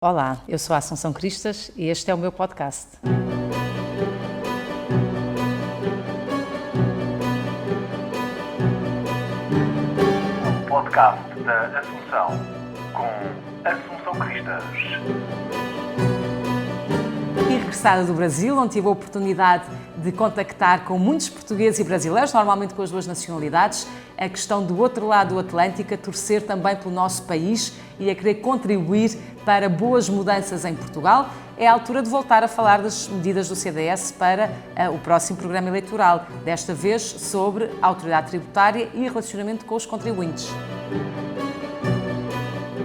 Olá, eu sou a Assunção Cristas e este é o meu podcast. O podcast da Assunção, com Assunção Cristas. E regressada do Brasil, onde tive a oportunidade de contactar com muitos portugueses e brasileiros, normalmente com as duas nacionalidades, a questão do outro lado do Atlântico, a torcer também pelo nosso país e a querer contribuir para boas mudanças em Portugal. É a altura de voltar a falar das medidas do CDS para o próximo programa eleitoral, desta vez sobre a autoridade tributária e relacionamento com os contribuintes.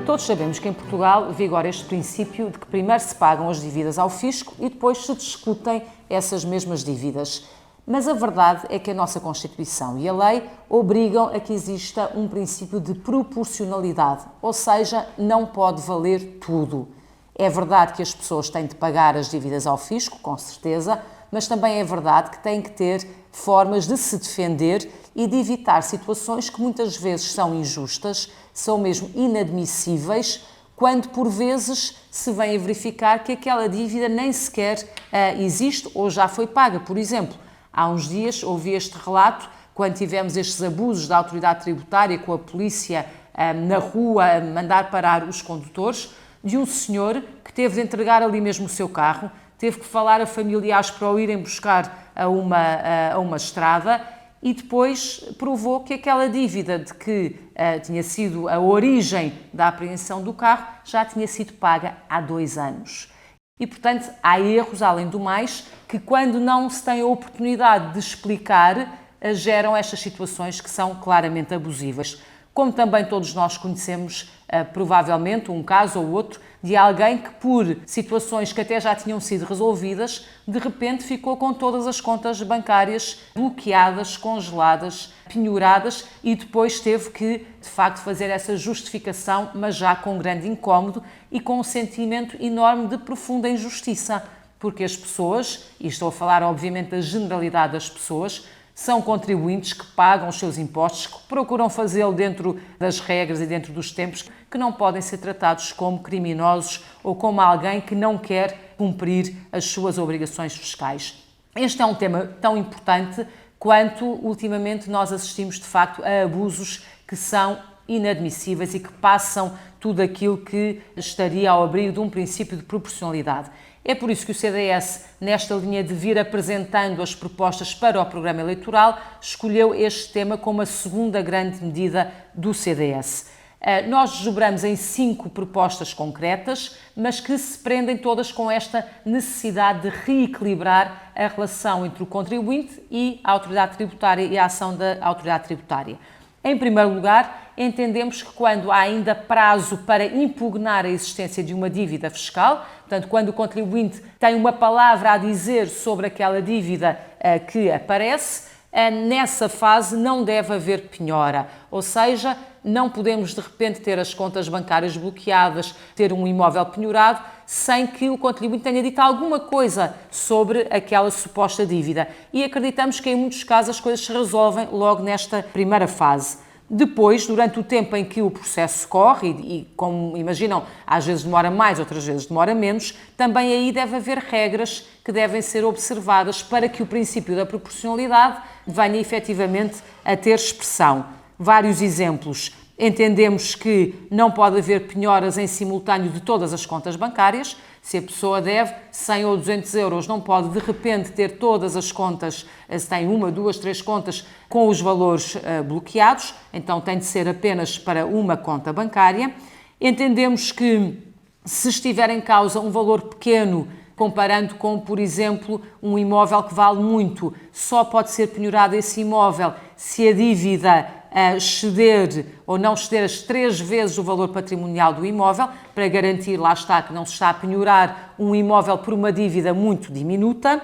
Todos sabemos que em Portugal vigora este princípio de que primeiro se pagam as dívidas ao fisco e depois se discutem essas mesmas dívidas. Mas a verdade é que a nossa Constituição e a lei obrigam a que exista um princípio de proporcionalidade, ou seja, não pode valer tudo. É verdade que as pessoas têm de pagar as dívidas ao fisco, com certeza, mas também é verdade que têm que ter formas de se defender e de evitar situações que muitas vezes são injustas, são mesmo inadmissíveis, quando por vezes se vem a verificar que aquela dívida nem sequer existe ou já foi paga. Por exemplo, há uns dias ouvi este relato, quando tivemos estes abusos da autoridade tributária com a polícia na rua a mandar parar os condutores, de um senhor que teve de entregar ali mesmo o seu carro, teve que falar a familiares para o irem buscar a uma estrada e depois provou que aquela dívida de que tinha sido a origem da apreensão do carro já tinha sido paga há 2 anos. E, portanto, há erros, além do mais, que quando não se tem a oportunidade de explicar, geram estas situações que são claramente abusivas. Como também todos nós conhecemos, provavelmente, um caso ou outro de alguém que, por situações que até já tinham sido resolvidas, de repente ficou com todas as contas bancárias bloqueadas, congeladas, penhoradas e depois teve que, de facto, fazer essa justificação, mas já com grande incómodo e com um sentimento enorme de profunda injustiça, porque as pessoas, e estou a falar obviamente da generalidade das pessoas, são contribuintes que pagam os seus impostos, que procuram fazê-lo dentro das regras e dentro dos tempos, que não podem ser tratados como criminosos ou como alguém que não quer cumprir as suas obrigações fiscais. Este é um tema tão importante quanto, ultimamente, nós assistimos, de facto, a abusos que são inadmissíveis e que passam tudo aquilo que estaria ao abrigo de um princípio de proporcionalidade. É por isso que o CDS, nesta linha de vir apresentando as propostas para o programa eleitoral, escolheu este tema como a segunda grande medida do CDS. Nós desdobramos em 5 propostas concretas, mas que se prendem todas com esta necessidade de reequilibrar a relação entre o contribuinte e a autoridade tributária e a ação da autoridade tributária. Em primeiro lugar, entendemos que quando há ainda prazo para impugnar a existência de uma dívida fiscal, portanto, quando o contribuinte tem uma palavra a dizer sobre aquela dívida que aparece, nessa fase não deve haver penhora, ou seja, não podemos de repente ter as contas bancárias bloqueadas, ter um imóvel penhorado, sem que o contribuinte tenha dito alguma coisa sobre aquela suposta dívida. E acreditamos que em muitos casos as coisas se resolvem logo nesta primeira fase. Depois, durante o tempo em que o processo corre, e como imaginam, às vezes demora mais, outras vezes demora menos, também aí deve haver regras que devem ser observadas para que o princípio da proporcionalidade venha efetivamente a ter expressão. Vários exemplos. Entendemos que não pode haver penhoras em simultâneo de todas as contas bancárias. Se a pessoa deve 100 ou 200 euros, não pode de repente ter todas as contas, se tem 1, 2, 3 contas com os valores bloqueados, então tem de ser apenas para uma conta bancária. Entendemos que se estiver em causa um valor pequeno, comparando com, por exemplo, um imóvel que vale muito, só pode ser penhorado esse imóvel se a dívida exceder ou não exceder as 3 vezes o valor patrimonial do imóvel, para garantir, lá está, que não se está a penhorar um imóvel por uma dívida muito diminuta.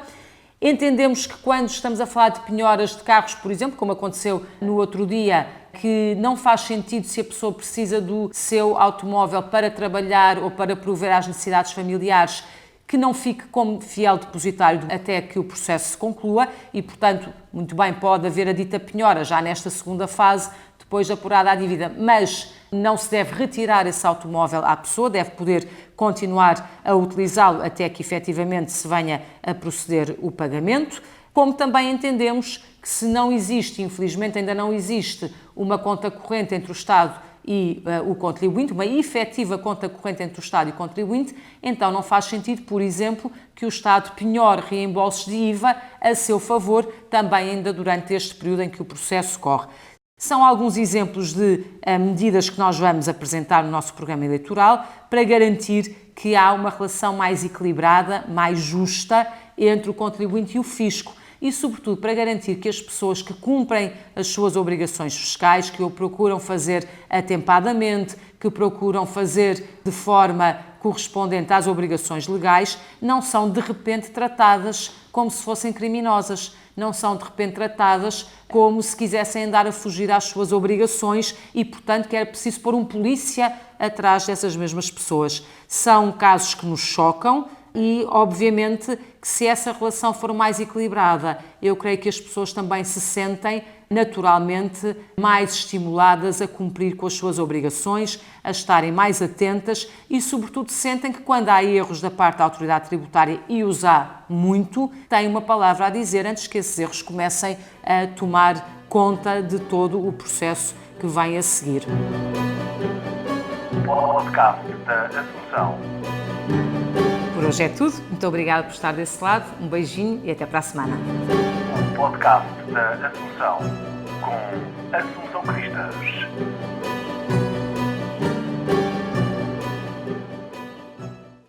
Entendemos que quando estamos a falar de penhoras de carros, por exemplo, como aconteceu no outro dia, que não faz sentido se a pessoa precisa do seu automóvel para trabalhar ou para prover às necessidades familiares, que não fique como fiel depositário até que o processo se conclua e, portanto, muito bem, pode haver a dita penhora já nesta segunda fase, depois de apurada a dívida, mas não se deve retirar esse automóvel à pessoa, deve poder continuar a utilizá-lo até que efetivamente se venha a proceder o pagamento. Como também entendemos que se não existe, infelizmente ainda não existe, uma conta corrente entre o Estado e o contribuinte, uma efetiva conta corrente entre o Estado e o contribuinte, então não faz sentido, por exemplo, que o Estado penhore reembolsos de IVA a seu favor, também ainda durante este período em que o processo corre. São alguns exemplos de medidas que nós vamos apresentar no nosso programa eleitoral para garantir que há uma relação mais equilibrada, mais justa entre o contribuinte e o fisco. E, sobretudo, para garantir que as pessoas que cumprem as suas obrigações fiscais, que o procuram fazer atempadamente, que procuram fazer de forma correspondente às obrigações legais, não são de repente tratadas como se fossem criminosas, não são de repente tratadas como se quisessem andar a fugir às suas obrigações e, portanto, que era preciso pôr um polícia atrás dessas mesmas pessoas. São casos que nos chocam. E, obviamente, que se essa relação for mais equilibrada, eu creio que as pessoas também se sentem naturalmente mais estimuladas a cumprir com as suas obrigações, a estarem mais atentas e, sobretudo, sentem que quando há erros da parte da autoridade tributária, e os há muito, têm uma palavra a dizer antes que esses erros comecem a tomar conta de todo o processo que vem a seguir. Podcast da Assunção. Por hoje é tudo. Muito obrigada por estar desse lado. Um beijinho e até para a semana. Podcast da Assunção com Assunção Cristas.